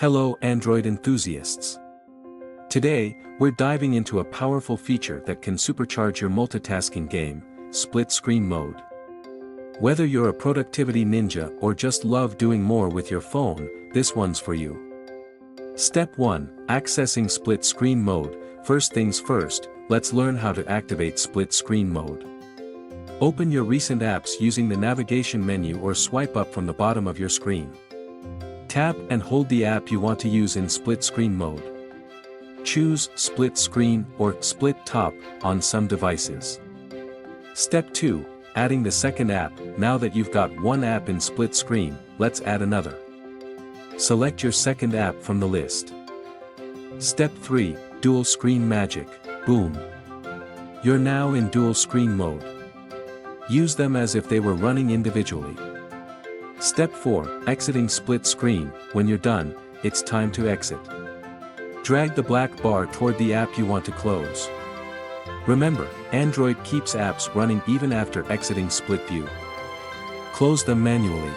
Hello Android enthusiasts. Today, we're diving into a powerful feature that can supercharge your multitasking game, split screen mode. Whether you're a productivity ninja or just love doing more with your phone, this one's for you. Step 1. Accessing split screen mode. First things first, let's learn how to activate split screen mode. Open your recent apps using the navigation menu or swipe up from the bottom of your screen. Tap and hold the app you want to use in split screen mode. Choose split screen or split top on some devices. Step 2. Adding the second app. Now that you've got one app in split screen, let's add another. Select your second app from the list. Step 3. Dual screen magic. Boom. You're now in dual screen mode. Use them as if they were running individually. Step 4. Exiting split screen. When you're done, it's time to exit. Drag the black bar toward the app you want to close. Remember, Android keeps apps running even after exiting split view. Close them manually.